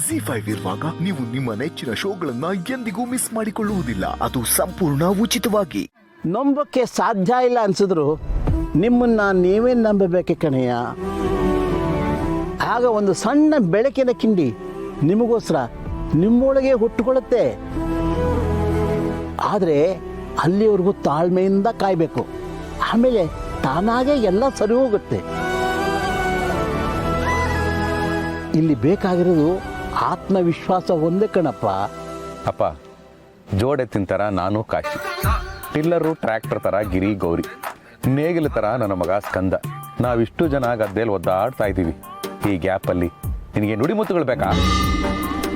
ಜಿ5 ಇರುವಾಗ ನೀವು ನಿಮ್ಮ ನೆಚ್ಚಿನ ಶೋಗಳನ್ನ ಎಂದಿಗೂ ಮಿಸ್ ಮಾಡಿಕೊಳ್ಳುವುದಿಲ್ಲ. ಅದು ಸಂಪೂರ್ಣ ಉಚಿತವಾಗಿ. ನಂಬಕ್ಕೆ ಸಾಧ್ಯ ಇಲ್ಲ ಅನ್ಸಿದ್ರು ನಿಮ್ಮನ್ನ ನೀವೇ ನಂಬಬೇಕು ಕಣಯ್ಯ. ಆಗ ಒಂದು ಸಣ್ಣ ಬೆಳಕಿನ ಕಿಂಡಿ ನಿಮಗೋಸ್ಕರ ನಿಮ್ಮೊಳಗೆ ಹುಟ್ಟುಕೊಳ್ಳುತ್ತೆ. ಆದರೆ ಅಲ್ಲಿವರೆಗೂ ತಾಳ್ಮೆಯಿಂದ ಕಾಯಬೇಕು. ಆಮೇಲೆ ತಾನಾಗೆ ಎಲ್ಲ ಸರಿ ಹೋಗುತ್ತೆ. ಇಲ್ಲಿ ಬೇಕಾಗಿರೋದು ಆತ್ಮವಿಶ್ವಾಸ ಒಂದೇ ಕಣಪ್ಪ. ಅಪ್ಪ, ಜೋಡೆತ್ತಿನ ಥರ ನಾನು ಕಾಶಿ, ಟಿಲ್ಲರು ಟ್ರ್ಯಾಕ್ಟರ್ ಥರ ಗಿರಿ ಗೌರಿ, ನೇಗಿಲ ಥರ ನನ್ನ ಮಗ ಸ್ಕಂದ. ನಾವಿಷ್ಟು ಜನ ಗದ್ದೆಯಲ್ಲಿ ಒದ್ದಾಡ್ತಾ ಇದ್ದೀವಿ. ಈ ಗ್ಯಾಪಲ್ಲಿ ನಿನಗೆ ನುಡಿಮುತ್ತುಗಳು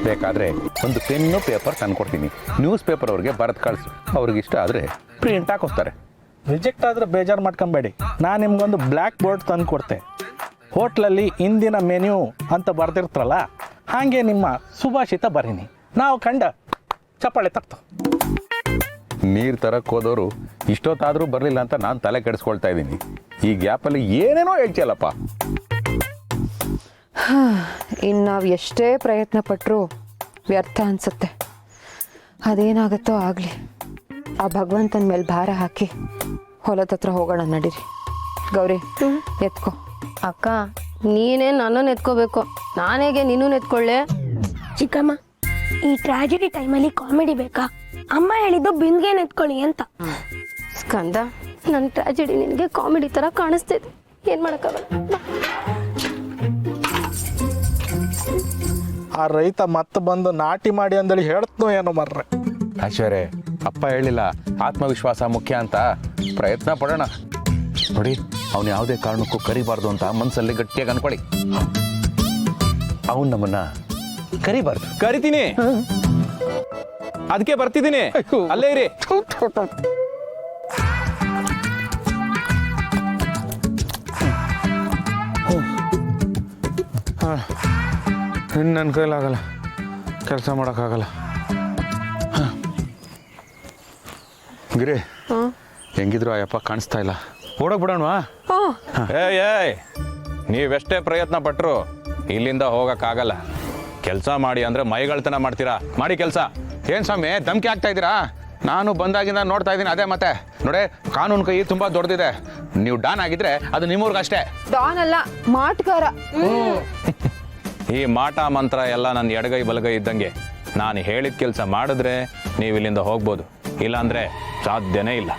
ಬೇಕಾದರೆ ಒಂದು ಪೆನ್ನು ಪೇಪರ್ ತಂದ್ಕೊಡ್ತೀನಿ. ನ್ಯೂಸ್ ಪೇಪರ್ ಅವ್ರಿಗೆ ಬರೆದು ಕಳಿಸು. ಅವ್ರಿಗೆ ಇಷ್ಟ ಆದರೆ ಪ್ರಿಂಟ್ ಹಾಕೋಸ್ತಾರೆ. ರಿಜೆಕ್ಟ್ ಆದರೆ ಬೇಜಾರು ಮಾಡ್ಕೊಂಬೇಡಿ. ನಾನು ನಿಮ್ಗೊಂದು ಬ್ಲ್ಯಾಕ್ ಬೋರ್ಡ್ ತಂದು ಕೊಡ್ತೆ. ಹೋಟ್ಲಲ್ಲಿ ಇಂದಿನ ಮೆನ್ಯೂ ಅಂತ ಬರ್ದಿರ್ತಾರಲ್ಲ, ಹಾಗೆ ನಿಮ್ಮ ಸುಭಾಷಿತ ಬರೀನಿ. ನಾವು ಕಂಡ ಚಪ್ಪಾಳೆ ತರ್ತು. ನೀರು ತರಕ್ಕೆ ಹೋದವರು ಇಷ್ಟೊತ್ತಾದರೂ ಬರಲಿಲ್ಲ ಅಂತ ನಾನು ತಲೆ ಕೆಡಿಸ್ಕೊಳ್ತಾ ಇದ್ದೀನಿ. ಈ ಗ್ಯಾಪಲ್ಲಿ ಏನೇನೋ ಹೇಳ್ತಿಯಲ್ಲಪ್ಪ. ಇನ್ನು ನಾವು ಎಷ್ಟೇ ಪ್ರಯತ್ನ ಪಟ್ಟರೂ ವ್ಯರ್ಥ ಅನಿಸುತ್ತೆ. ಅದೇನಾಗುತ್ತೋ ಆಗಲಿ. ಆ ಭಗವಂತನ ಮೇಲೆ ಭಾರ ಹಾಕಿ ಹೊಲದ ಹತ್ರ ಹೋಗೋಣ ನಡೀರಿ. ಗೌರಿ, ಎತ್ಕೋ. ಅಕ್ಕ, ನೀನೇ ನನ್ನನ್ನು ಎತ್ಕೋಬೇಕು. ನಾನೇಗೆ ನೀನು ಎತ್ಕೊಳ್ಳೆ? ಚಿಕ್ಕಮ್ಮ, ಈ ಟ್ರಾಜಿಡಿ ಟೈಮಲ್ಲಿ ಕಾಮಿಡಿ ಬೇಕಾ? ಅಮ್ಮ ಹೇಳಿದ್ದು ಬಿಂದ್ಗೇನ್ ಎತ್ಕೊಳ್ಳಿ ಅಂತ. ಸ್ಕಂದ, ನನ್ನ ಟ್ರಾಜಿಡಿ ನಿನಗೆ ಕಾಮಿಡಿ ಥರ ಕಾಣಿಸ್ತಿದೆ. ಏನು ಮಾಡೋಕ್ಕಾಗಲ್ಲ. ಆ ರೈತ ಮತ್ತೆ ಬಂದು ನಾಟಿ ಮಾಡಿ ಅಂದೇಳಿ ಹೇಳ್ತನೋ ಏನೋ ಮರ್ರೆ. ಐಶ್ವರ್ಯ, ಅಪ್ಪ ಹೇಳಿಲ್ಲ ಆತ್ಮವಿಶ್ವಾಸ ಮುಖ್ಯ ಅಂತ. ಪ್ರಯತ್ನ ಪಡೋಣ. ನೋಡಿ, ಅವನು ಯಾವುದೇ ಕಾರಣಕ್ಕೂ ಕರಿಬಾರ್ದು ಅಂತ ಮನಸ್ಸಲ್ಲಿ ಗಟ್ಟಿಯಾಗಿ ಅನ್ಕೊಳ್ಳಿ. ಅವನು ನಮ್ಮನ್ನ ಕರಿಬಾರ್ದು. ಕರಿತೀನಿ, ಅದಕ್ಕೆ ಬರ್ತಿದ್ದೀನಿ. ಅಲ್ಲೇ ಇರಿ. ನನ್ನ ಕೈಲಾಗಲ್ಲ, ಕೆಲಸ ಮಾಡೋಕ್ಕಾಗಲ್ಲ. ಗಿರಿ, ಹೆಂಗಿದ್ರು ಆ ಯಪ್ಪ ಕಾಣಿಸ್ತಾ ಇಲ್ಲ. ಓಡೋಕ್ ಬಿಡೋಣವಾ? ಏಯ್, ನೀವೆಷ್ಟೇ ಪ್ರಯತ್ನ ಪಟ್ಟರು ಇಲ್ಲಿಂದ ಹೋಗೋಕ್ಕಾಗಲ್ಲ. ಕೆಲಸ ಮಾಡಿ ಅಂದರೆ ಮೈಗಳ್ತನ ಮಾಡ್ತೀರಾ. ಮಾಡಿ ಕೆಲಸ. ಏನು ಸ್ವಾಮಿ ಧಮ್ಕಿ ಆಗ್ತಾ ಇದ್ದೀರಾ? ನಾನು ಬಂದಾಗಿಂದ ನೋಡ್ತಾ ಇದ್ದೀನಿ. ಅದೇ ಮತ್ತೆ ನೋಡೇ, ಕಾನೂನು ಕೈ ತುಂಬ ದೊಡ್ಡದಿದೆ. ನೀವು ಡಾನ್ ಆಗಿದ್ರೆ ಅದು ನಿಮ್ಮೂರ್ಗಷ್ಟೇ. ಡಾನ್ ಅಲ್ಲ, ಮಾಟಗಾರ. ಈ ಮಾಟ ಮಂತ್ರ ಎಲ್ಲ ನನ್ನ ಎಡಗೈ ಬಲಗೈ ಇದ್ದಂಗೆ. ನಾನು ಹೇಳಿದ ಕೆಲಸ ಮಾಡಿದ್ರೆ ನೀವು ಇಲ್ಲಿಂದ ಹೋಗ್ಬೋದು, ಇಲ್ಲಾಂದ್ರೆ ಸಾಧ್ಯನೇ ಇಲ್ಲ.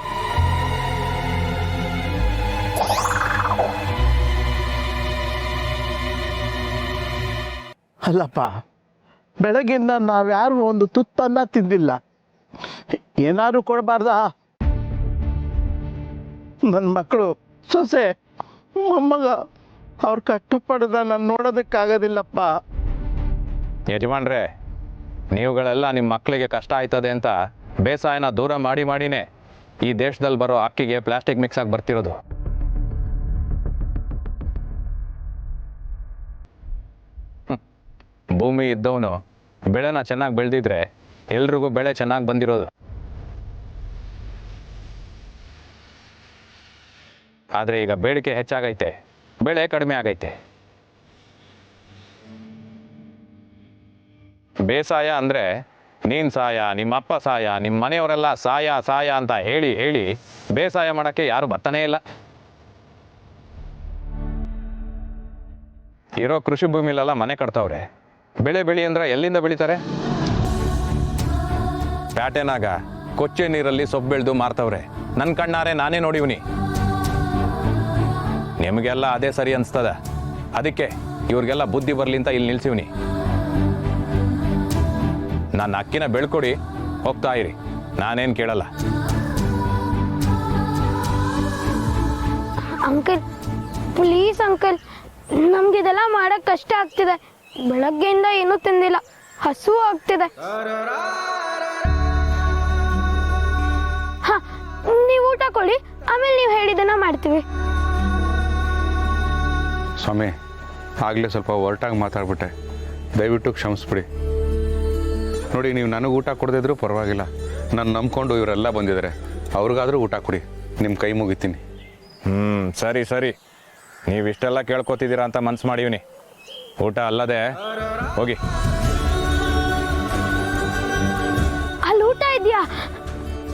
ಅಲ್ಲಪ್ಪ, ಬೆಳಗ್ಗಿಂದ ನಾವ್ಯಾರು ಒಂದು ತುತ್ತನ್ನ ತಿಂದಿಲ್ಲ. ಏನಾದ್ರು ಕೊಡಬಾರ್ದಾ? ನನ್ನ ಮಕ್ಕಳು, ಸೊಸೆ, ಮೊಮ್ಮಗ, ಅವ್ರು ಕಷ್ಟಪಡ್ದ ನಾನು ನೋಡೋದಕ್ಕಾಗೋದಿಲ್ಲಪ್ಪ. ಯಜಮಾನ್ರೆ, ನೀವುಗಳೆಲ್ಲ ನಿಮ್ಮ ಮಕ್ಕಳಿಗೆ ಕಷ್ಟ ಆಯ್ತದೆ ಅಂತ ಬೇಸಾಯನ ದೂರ ಮಾಡಿನೇ ಈ ದೇಶದಲ್ಲಿ ಬರೋ ಅಕ್ಕಿಗೆ ಪ್ಲಾಸ್ಟಿಕ್ ಮಿಕ್ಸ್ ಆಗಿ ಬರ್ತಿರೋದು. ಭೂಮಿ ಇದ್ದವನು ಬೆಳೆನ ಚೆನ್ನಾಗಿ ಬೆಳೆದಿದ್ರೆ ಎಲ್ರಿಗೂ ಬೆಳೆ ಚೆನ್ನಾಗಿ ಬಂದಿರೋದು. ಆದರೆ ಈಗ ಬೇಡಿಕೆ ಹೆಚ್ಚಾಗೈತೆ, ಬೆಳೆ ಕಡಿಮೆ ಆಗೈತೆ. ಬೇಸಾಯ ಅಂದರೆ ನೀನು ಸಾಯ, ನಿಮ್ಮಪ್ಪ ಸಾಯ, ನಿಮ್ಮ ಮನೆಯವರೆಲ್ಲ ಸಾಯ ಅಂತ ಹೇಳಿ ಬೇಸಾಯ ಮಾಡೋಕ್ಕೆ ಯಾರು ಬರ್ತಾನೇ ಇಲ್ಲ. ಇರೋ ಕೃಷಿ ಭೂಮಿಲೆಲ್ಲ ಮನೆ ಕಟ್ತವ್ರೆ. ಬೆಳೆ ಬೆಳಿ ಅಂದ್ರೆ ಎಲ್ಲಿಂದ ಬೆಳಿತಾರೆ? ಪ್ಯಾಟೆನಾಗ ಕೊಚ್ಚೆ ನೀರಲ್ಲಿ ಸೊಪ್ಪು ಬೆಳೆದು ಮಾರ್ತವ್ರೆ. ನನ್ನ ಕಣ್ಣಾರೆ ನಾನೇ ನೋಡಿವ್ನಿ. ನಿಮಗೆಲ್ಲ ಅದೇ ಸರಿ ಅನಿಸ್ತದ. ಅದಕ್ಕೆ ಇವ್ರಿಗೆಲ್ಲ ಬುದ್ಧಿ ಬರಲಿ ಅಂತ ಇಲ್ಲಿ ನಿಲ್ಸಿವ್ನಿ. ನನ್ನ ಅಕ್ಕಿನ ಬೆಳ್ಕೊಡಿ, ಹೋಗ್ತಾ ಇರಿ, ನಾನೇನು ಕೇಳಲ್ಲ. ಅಂಕಲ್, ಪ್ಲೀಸ್ ಅಂಕಲ್, ನಮ್ಗೆ ಇದೆಲ್ಲ ಮಾಡಕ್ ಕಷ್ಟ ಆಗ್ತಿದೆ. ಬೆಳಗ್ಗೆಯಿಂದ ಏನೂ ತಿಂದಿಲ್ಲ, ಹಸು ಆಗ್ತಿದೆ. ಹಾ, ನೀವು ಊಟ ಕೊಡಿ, ಆಮೇಲೆ ನೀವು ಹೇಳಿದ್ದನ್ನ ಮಾಡ್ತೀವಿ. ಸ್ವಾಮಿ, ಆಗಲೇ ಸ್ವಲ್ಪ ಹೊರಟಾಗಿ ಮಾತಾಡ್ಬಿಟ್ಟೆ, ದಯವಿಟ್ಟು ಕ್ಷಮಿಸ್ಬಿಡಿ. ನೋಡಿ, ನೀವು ನನಗೆ ಊಟ ಕೊಡದಿದ್ರೂ ಪರವಾಗಿಲ್ಲ. ನಾನು ನಂಬ್ಕೊಂಡು ಇವರೆಲ್ಲ ಬಂದಿದ್ದಾರೆ, ಅವ್ರಿಗಾದರೂ ಊಟ ಕೊಡಿ. ನಿಮ್ಮ ಕೈ ಮುಗಿತೀನಿ. ಸರಿ, ನೀವಿಷ್ಟೆಲ್ಲ ಕೇಳ್ಕೊತಿದ್ದೀರಾ ಅಂತ ಮನ್ಸು ಮಾಡಿವ್ನಿ. ಊಟ ಅಲ್ಲದೆ ಹೋಗಿ. ಇದೆಯಾ?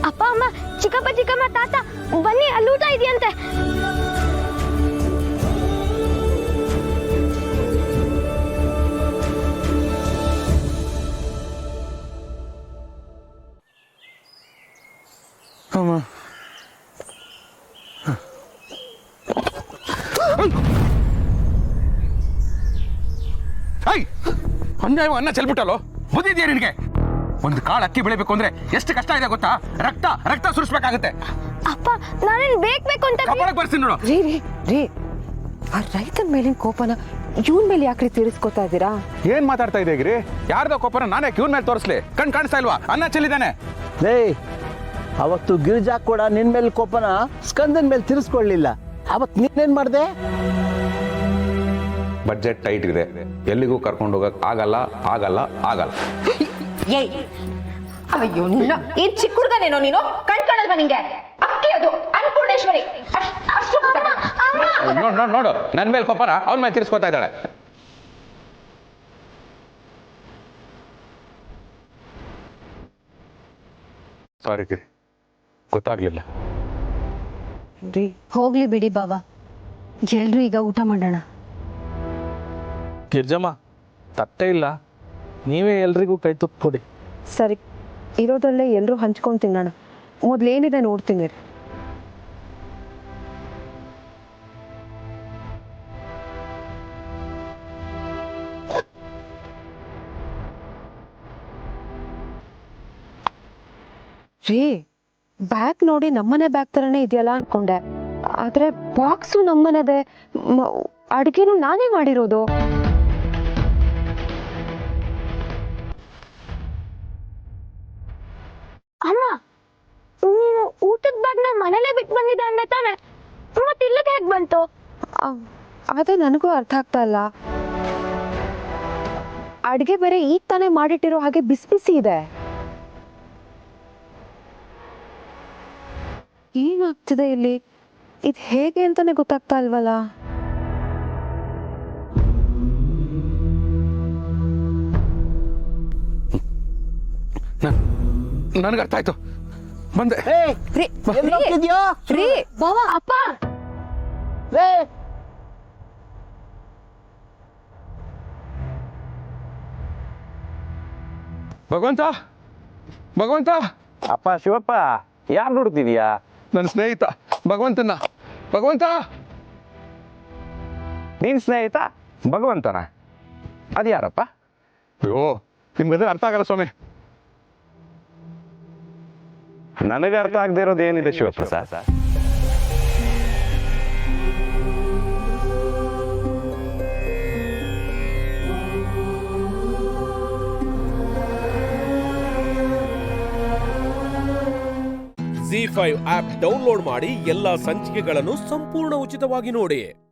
ಅಪ್ಪ ಅಮ್ಮ ಚಿಕ್ಕಪ್ಪ ಚಿಕ್ಕಮ್ಮ ತಾತ ಬನ್ನಿ, ಅಲ್ಲಿ ಊಟ ಇದೆಯಂತೆ. ಅನ್ಯಾಯ ಅನ್ನ ಚೆಲ್ಬಿಟ್ಟಲ್ಲೋ, ಬುದ್ಧಿದ್ಯಾ ನಿನಗೆ? ಒಂದು ಕಾಳು ಅಕ್ಕಿ ಬೆಳಿಬೇಕು ಅಂದ್ರೆ ಎಷ್ಟು ಕಷ್ಟ ಇದೆ ಗೊತ್ತಾ? ರಕ್ತ ರಕ್ತ ಸುರಿಸ್ಬೇಕಾಗತ್ತೆ. ಅಪ್ಪ ನಾನೇನ್ ಬೇಕು ಅಂತ ಕಪಾಳಕ್ಕೆ ಬರ್ತೀನಿ ನೋಡು. ರೀ ರೀ ರೀ, ಆ ರೈತನ ಮೇಲಿನ ಕೋಪನ ಇವನ್ ಮೇಲೆ ಯಾಕ್ರಿ ತೀರಿಸ್ಕೊತಾ ಇದ್ದೀರಾ? ಏನ್ ಮಾತಾಡ್ತಾ ಇದೆ ಗಿರಿ? ಯಾರ್ದೋ ಕೋಪನ ನಾನೇ ಕ್ಯೂನ್ ಮೇಲೆ ತೋರಿಸ್ಲಿ? ಕಣ್ ಕಾಣಿಸ್ತಾ ಇಲ್ವಾ? ಅನ್ನ ಚೆಲ್ಲಿದ್ದಾನೆ. ಲೇ, ಅವತ್ತು ಗಿರಿಜಾ ಕೂಡ ನಿನ್ ಮೇಲೆ ಕೋಪನ ಸ್ಕಂದನ್ ಮೇಲೆ ತಿರ್ಸ್ಕೊಳ್ಳಿಲ್ಲ. ಅವತ್ತು ನೀನೇನ್ ಮಾಡ್ದೆ? ಬಡ್ಜೆಟ್ ಟೈಟ್ ಇದೆ, ಎಲ್ಲಿಗೂ ಕರ್ಕೊಂಡು ಹೋಗಕ್ ಆಗಲ್ಲ ಆಗಲ್ಲ ಆಗಲ್ಲ. ಏಯ್, ಅಯ್ಯೋ ನಿನ್ನ ಏನ್ ಚಿಕ್ಕ ಹುಡುಗನೇನೋ ನೀನು? ಕಣ್ಕಾಣಲ್ವಾ ನಿಂಗೆ? ಅಕ್ಕಿ ಅದು ಅನ್ನಪೂರ್ಣೇಶ್ವರಿ. ನೋಡು ನೋಡು ನೋಡು, ನನ್ನ ಮೇಲೆ ಕೋಪನ ಅವನ ಮೇಲೆ ತಿರ್ಸ್ಕೊತಾ ಇದ್ದಾಳೆ. ಸಾರಿ ಗಿರಿ, ಗೊತ್ತಾಗ್ಲಿಲ್ಲ. ಹೋಗ್ಲಿ ಬಿಡಿ ಬಾವ, ಎಲ್ರು ಈಗ ಊಟ ಮಾಡೋಣ. ಗಿರ್ಜಮ್ಮ, ತಟ್ಟೆ ಇಲ್ಲ, ನೀವೇ ಎಲ್ರಿಗೂ ಕೈ ತುಪ್ಪ ಕೊಡಿ. ಸರಿ, ಇರೋದ್ರಲ್ಲೇ ಎಲ್ಲರೂ ಹಂಚ್ಕೊಂಡು ತಿನ್ನೋಣ. ಮೊದ್ಲೇನಿದೆ ನೋಡ್ತೀನಿ ರೀ. ರೀ, ಬ್ಯಾಗ್ ನೋಡಿ ನಮ್ಮನೆ ಬ್ಯಾಗ್ ತರನೇ ಇದೆಯಲ್ಲ ಅನ್ಕೊಂಡೆ. ಆದ್ರೆ ಬಾಕ್ಸು ನಮ್ಮನೆದೆ, ಅಡ್ಗೆನೂ ನಾನೇ ಮಾಡಿರೋದು. ಅಮ್ಮ, ನೀನು ಊಟದ ಬ್ಯಾಗ್ನ ಮನೇಲೆ ಬಿಟ್ಟು ಬಂದಿದ್ದೆ ಅಂದೆ ತಾನೆ? ಮತ್ತೆ ಇಲ್ಲಕ್ಕೆ ಹೇಗೆ ಬಂತು? ಅದೇ ನನಗೂ ಅರ್ಥ ಆಗ್ತಾ ಇಲ್ಲ. ಅಡ್ಗೆ ಬೇರೆ ಈಗ ತಾನೇ ಮಾಡಿಟ್ಟಿರೋ ಹಾಗೆ ಬಿಸಿ ಬಿಸಿ ಇದೆ. ಏನಾಗ್ತಿದೆ ಇಲ್ಲಿ? ಇದು ಹೇಗೆ ಅಂತಾನೆ ಗೊತ್ತಾಗ್ತಾ ಇಲ್ವಲ್ಲ. ನನಗೆ ಅರ್ಥ ಆಯ್ತು, ಬಂದೆ. ರೀ, ರೀ, ಬಾವ, ಅಪ್ಪ, ಭಗವಂತ ಭಗವಂತ. ಅಪ್ಪ ಶಿವಪ್ಪ, ಯಾರು ನೋಡ್ತಿದೀಯಾ? ನನ್ನ ಸ್ನೇಹಿತ ಭಗವಂತನ. ಭಗವಂತ, ನೀನ್ ಸ್ನೇಹಿತ ಭಗವಂತನ? ಅದ್ಯಾರಪ್ಪ? ಅಯ್ಯೋ, ನಿಮ್ಗೆ ಅರ್ಥ ಆಗಲ್ಲ ಸ್ವಾಮಿ. ನನಗೆ ಅರ್ಥ ಆಗದೆ ಇರೋದು ಏನಿದೆ ಶಿವಪ್ರಸಾದ್? ZEE5 ಆಪ್ ಡೌನ್ಲೋಡ್ ಮಾಡಿ ಎಲ್ಲಾ ಸಂಚಿಕೆಗಳನ್ನು ಸಂಪೂರ್ಣ ಉಚಿತವಾಗಿ ನೋಡಿ.